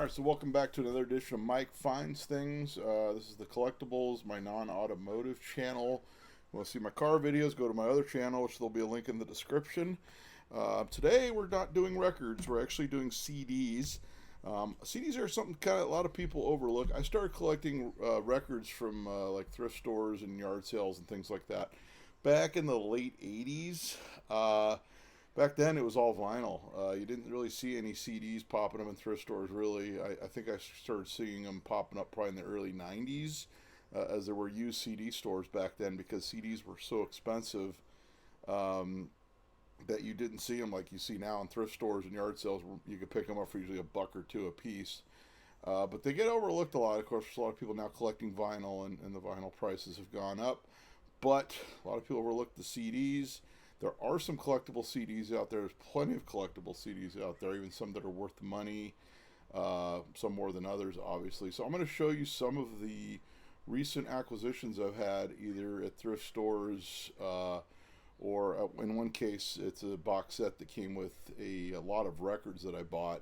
Alright, so welcome back to another edition of Mike Finds Things. This is the Collectibles, my non-automotive channel. If you want to see my car videos, go to my other channel, which there'll be a link in the description. Today we're not doing records, we're actually doing CDs. CDs are something kind of a lot of people overlook. I started collecting records from like thrift stores and yard sales and things like that back in the late 80s. Back then, it was all vinyl. You didn't really see any CDs popping up in thrift stores, really. I think I started seeing them popping up probably in the early 90s, as there were used CD stores back then, because CDs were so expensive that you didn't see them like you see now in thrift stores and yard sales. You could pick them up for usually $1 or $2 a piece. But they get overlooked a lot. Of course, there's a lot of people now collecting vinyl, and the vinyl prices have gone up. But a lot of people overlook the CDs. There are some collectible CDs out there. There's plenty of collectible CDs out there, even some that are worth money, some more than others, obviously. So I'm going to show you some of the recent acquisitions I've had, either at thrift stores or in one case, it's a box set that came with a lot of records that I bought.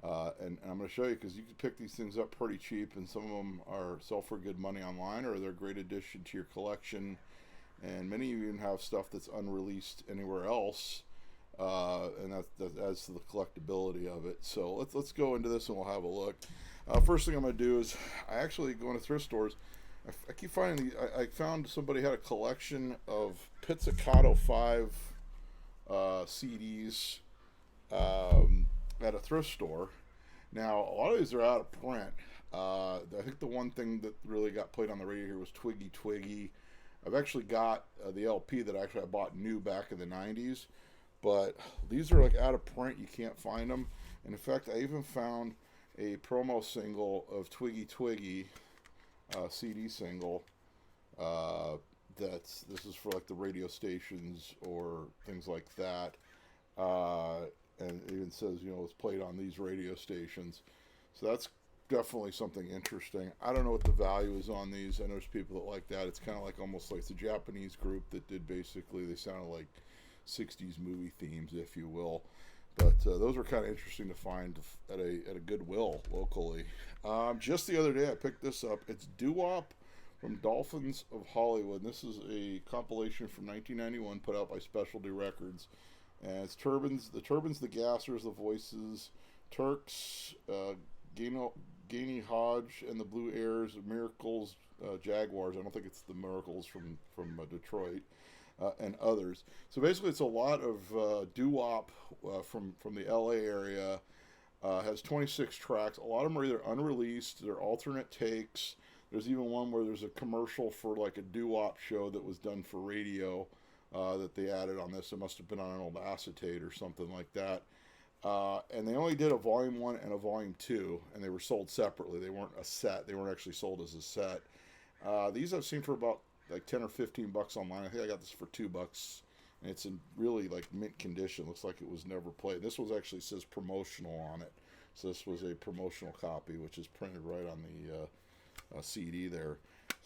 And I'm going to show you because you can pick these things up pretty cheap, and some of them are sell for good money online, or they're a great addition to your collection. And many of you even have stuff that's unreleased anywhere else, and that adds to the collectability of it. So let's go into this and we'll have a look. First thing I'm going to do is I actually go into thrift stores. I keep finding these. I found somebody had a collection of Pizzicato 5 CDs at a thrift store. Now, a lot of these are out of print. I think the one thing that really got played on the radio here was Twiggy Twiggy. I've actually got the LP that I bought new back in the 90s, but these are like out of print. You can't find them. And in fact, I even found a promo single of Twiggy Twiggy, CD single. This is for like the radio stations or things like that. And it even says, it's played on these radio stations. So that's definitely something interesting. I don't know what the value is on these. I know there's people that like that. It's kind of like almost like the Japanese group that did basically, they sounded like 60s movie themes, if you will. But those are kind of interesting to find at a Goodwill locally. Just the other day I picked this up. It's DooWop from Dolphins of Hollywood. And this is a compilation from 1991 put out by Specialty Records. And it's turbans, the gassers, the voices, Turks, Gainey Hodge and the Blue Airs, Miracles, Jaguars. I don't think it's the Miracles from Detroit, and others. So basically, it's a lot of DooWop from the LA area. Has 26 tracks. A lot of them are either unreleased, they're alternate takes. There's even one where there's a commercial for like a DooWop show that was done for radio that they added on this. It must have been on an old acetate or something like that. And they only did a volume 1 and a volume 2, and they were sold separately. They weren't a set. They weren't actually sold as a set. These I've seen for about like 10 or 15 bucks online. I think I got this for $2, and it's in really like mint condition. Looks like it was never played. This was actually says promotional on it. So this was a promotional copy, which is printed right on the CD there.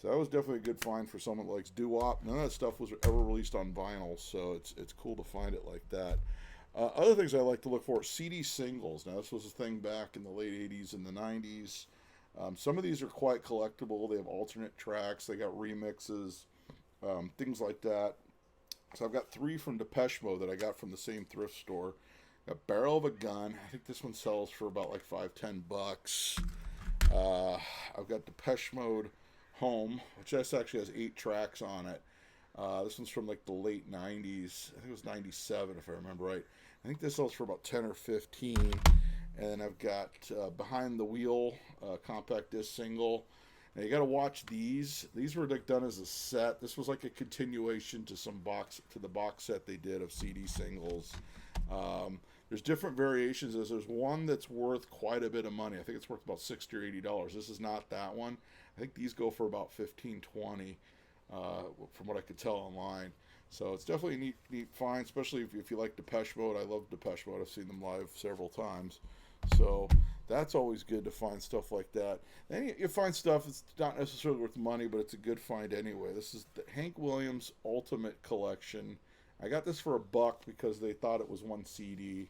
So that was definitely a good find for someone that likes DooWop. None of that stuff was ever released on vinyl, so it's cool to find it like that. Other things I like to look for, CD singles. Now, this was a thing back in the late 80s and the 90s. Some of these are quite collectible. They have alternate tracks. They got remixes, things like that. So I've got 3 from Depeche Mode that I got from the same thrift store. Got Barrel of a Gun. I think this one sells for about like $5-10. I've got Depeche Mode Home, which actually has 8 tracks on it. This one's from like the late 90s. I think it was 97 if I remember right. I think this sells for about 10 or 15. And then I've got Behind the Wheel, compact disc single. Now you got to watch these. These were like done as a set. This was like a continuation to the box set they did of CD singles. There's different variations. There's one that's worth quite a bit of money. I think it's worth about $60 or $80. This is not that one. I think these go for about $15-20. From what I could tell online. So it's definitely a neat find, especially if you like Depeche Mode. I love Depeche Mode. I've seen them live several times. So that's always good to find stuff like that. Then you find stuff that's not necessarily worth money, but it's a good find anyway. This is the Hank Williams Ultimate Collection. I got this for $1 because they thought it was one CD.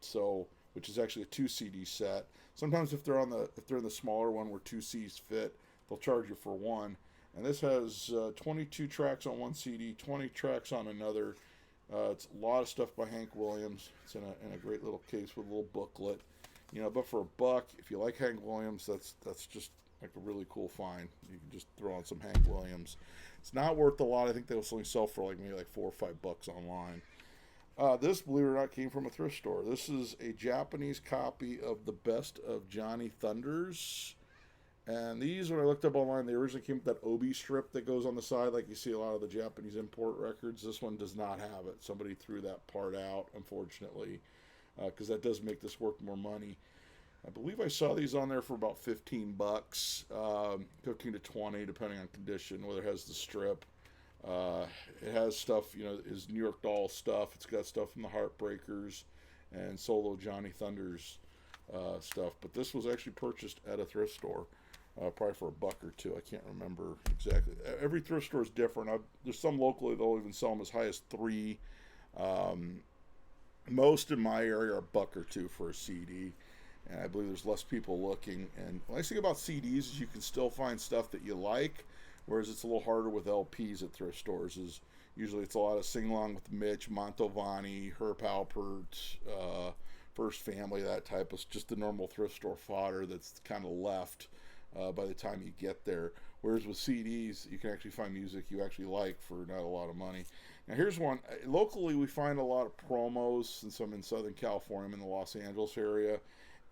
So which is actually a 2 CD set. Sometimes if they're in the smaller one where 2 CDs fit, they'll charge you for one. And this has 22 tracks on one CD, 20 tracks on another. It's a lot of stuff by Hank Williams. It's in a great little case with a little booklet. But for $1, if you like Hank Williams, that's just like a really cool find. You can just throw on some Hank Williams. It's not worth a lot. I think they'll only sell for maybe $4 or $5 online. This, believe it or not, came from a thrift store. This is a Japanese copy of the Best of Johnny Thunders. And these, when I looked up online, they originally came with that obi strip that goes on the side, like you see a lot of the Japanese import records. This one does not have it. Somebody threw that part out, unfortunately, because that does make this worth more money. I believe I saw these on there for about $15, 15 to 20, depending on condition, whether it has the strip. It has stuff, is New York Doll stuff. It's got stuff from the Heartbreakers and solo Johnny Thunders stuff. But this was actually purchased at a thrift store, probably for $1 or $2. I can't remember exactly. Every thrift store is different. There's some locally they'll even sell them as high as $3. Most in my area are $1 or $2 for a CD. And I believe there's less people looking. And the nice thing about CDs is you can still find stuff that you like, whereas it's a little harder with LPs at thrift stores. Usually it's a lot of sing-along with Mitch, Mantovani, Herb Alpert, First Family, that type of just the normal thrift store fodder that's kind of left by the time you get there. Whereas with CDs, you can actually find music you actually like for not a lot of money. Now here's one. Locally, we find a lot of promos, since I'm in Southern California, I'm in the Los Angeles area.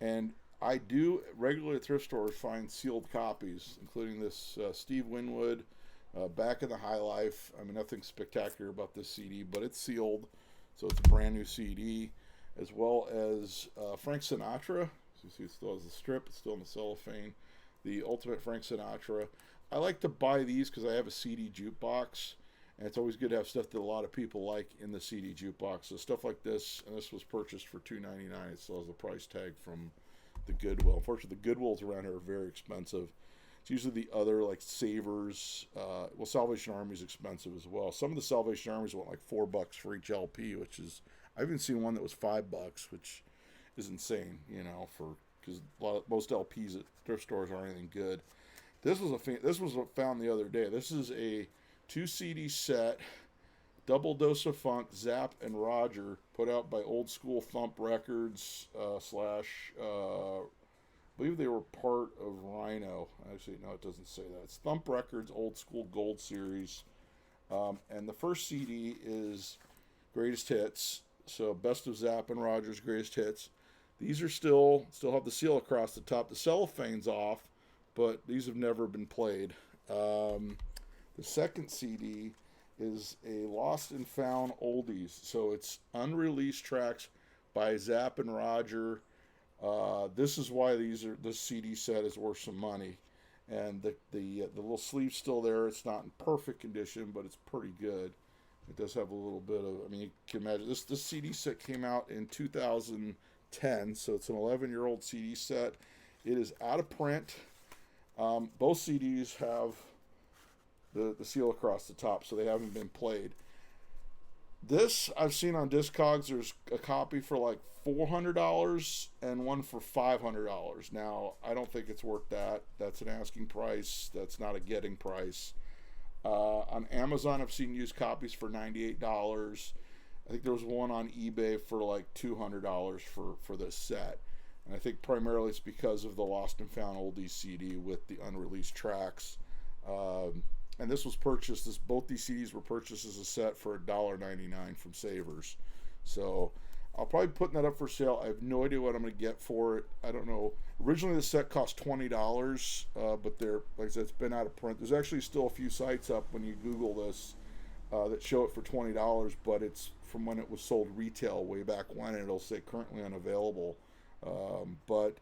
And I do regularly at thrift stores find sealed copies, including this Steve Winwood, Back in the High Life. I mean, nothing spectacular about this CD, but it's sealed, so it's a brand new CD, as well as Frank Sinatra. So you see it still has the strip, it's still in the cellophane. The Ultimate Frank Sinatra. I like to buy these because I have a CD jukebox, and it's always good to have stuff that a lot of people like in the CD jukebox. So stuff like this, and this was purchased for $2.99. It still has the price tag from the Goodwill. Unfortunately, the Goodwills around here are very expensive. It's usually the other, like Savers. Salvation Army is expensive as well. Some of the Salvation Armies want like $4 for each LP, which is, I've even seen one that was $5, which is insane, because most LPs at thrift stores aren't anything good. This was found the other day. This is a 2 CD set, Double Dose of Funk, Zap and Roger, put out by Old School Thump Records / I believe they were part of Rhino. Actually, no, it doesn't say that. It's Thump Records Old School Gold Series. And the first CD is Greatest Hits. So Best of Zap and Roger's Greatest Hits. These are still have the seal across the top. The cellophane's off, but these have never been played. The second CD is a Lost and Found Oldies. So it's unreleased tracks by Zap and Roger. This is why this CD set is worth some money. And the little sleeve's still there. It's not in perfect condition, but it's pretty good. It does have a little bit of, you can imagine, this CD set came out in 2010, so it's an 11-year-old CD set. It is out of print. Both CDs have the seal across the top, so they haven't been played. This I've seen on Discogs. There's a copy for like $400 and one for $500. Now, I don't think it's worth that. That's an asking price. That's not a getting price. On Amazon, I've seen used copies for $98. I think there was one on eBay for like $200 for this set. And I think primarily it's because of the Lost and Found Oldies CD with the unreleased tracks. And this was purchased, both these CDs were purchased as a set for $1.99 from Savers. So I'll probably be putting that up for sale. I have no idea what I'm going to get for it. I don't know. Originally the set cost $20, but like I said, it's been out of print. There's actually still a few sites up when you Google this that show it for $20, but it's from when it was sold retail way back when, and it'll say currently unavailable. But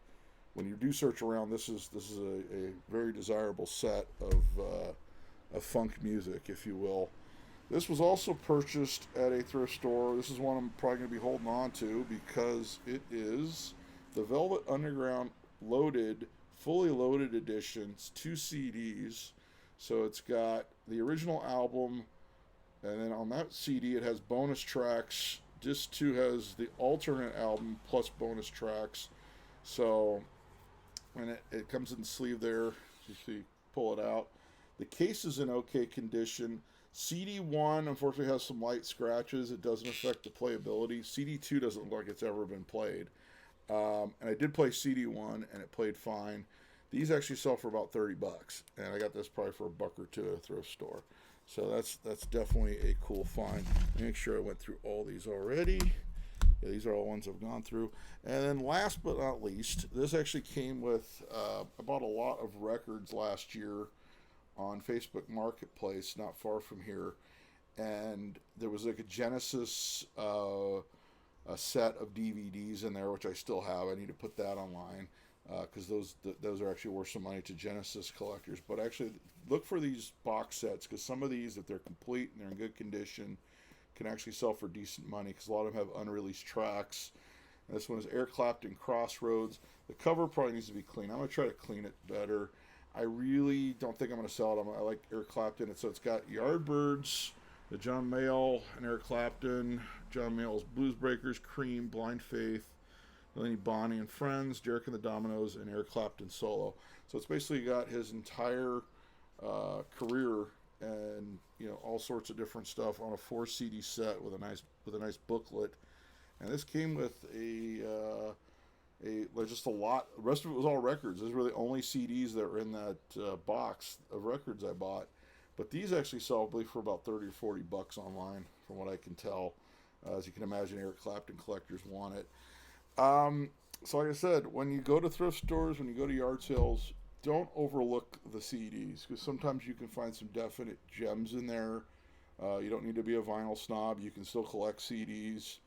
when you do search around, this is a very desirable set of funk music, if you will. This was also purchased at a thrift store. This is one I'm probably going to be holding on to because it is the Velvet Underground fully loaded editions, 2 CDs. So it's got the original album, and then on that CD it has bonus tracks Disc 2 has the alternate album plus bonus tracks. So, and it comes in the sleeve there. So you pull it out. The case is in okay condition. CD1 unfortunately has some light scratches. It doesn't affect the playability. CD2 doesn't look like it's ever been played. And I did play CD1 and it played fine. These actually sell for about $30, and I got this probably for $1 or $2 at a thrift store. So that's definitely a cool find. Make sure I went through all these already. Yeah, these are all ones I've gone through. And then last but not least, this actually came with, I bought a lot of records last year on Facebook Marketplace, not far from here. And there was like a Genesis a set of DVDs in there, which I still have. I need to put that online because those are actually worth some money to Genesis collectors. But actually, look for these box sets because some of these, if they're complete and they're in good condition, can actually sell for decent money because a lot of them have unreleased tracks. And this one is Eric Clapton Crossroads. The cover probably needs to be clean. I'm going to try to clean it better. I really don't think I'm going to sell it. I like Eric Clapton. And so it's got Yardbirds, the John Mayall and Eric Clapton, John Mayall's Blues Breakers, Cream, Blind Faith, Delaney Bonnie and Friends, Derek and the Dominoes, and Eric Clapton solo. So it's basically got his entire career and all sorts of different stuff on a 4 CD set with a nice booklet. And this came with just a lot. The rest of it was all records. Those were the only CDs that were in that box of records I bought. But these actually sell, I believe, for about $30 or $40 online, from what I can tell. As you can imagine, Eric Clapton collectors want it. So like I said, when you go to thrift stores, when you go to yard sales, don't overlook the CDs because sometimes you can find some definite gems in there. You don't need to be a vinyl snob. You can still collect CDs,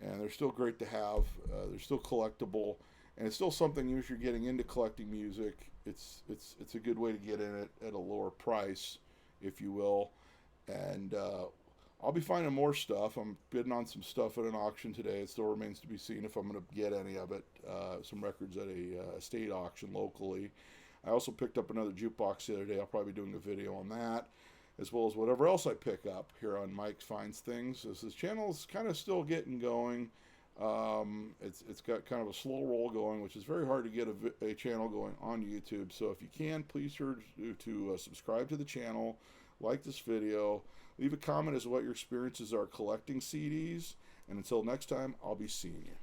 and they're still great to have. They're still collectible, and it's still something. If you're getting into collecting music, it's a good way to get in it at a lower price, if you will. And I'll be finding more stuff. I'm bidding on some stuff at an auction today. It still remains to be seen if I'm going to get any of it. Some records at a estate auction locally. I also picked up another jukebox the other day. I'll probably be doing a video on that, as well as whatever else I pick up here on Mike Finds Things. This channel is kind of still getting going. It's got kind of a slow roll going, which is very hard to get a channel going on YouTube. So if you can, please sure to subscribe to the channel, like this video, leave a comment as to what your experiences are collecting CDs, and until next time, I'll be seeing you.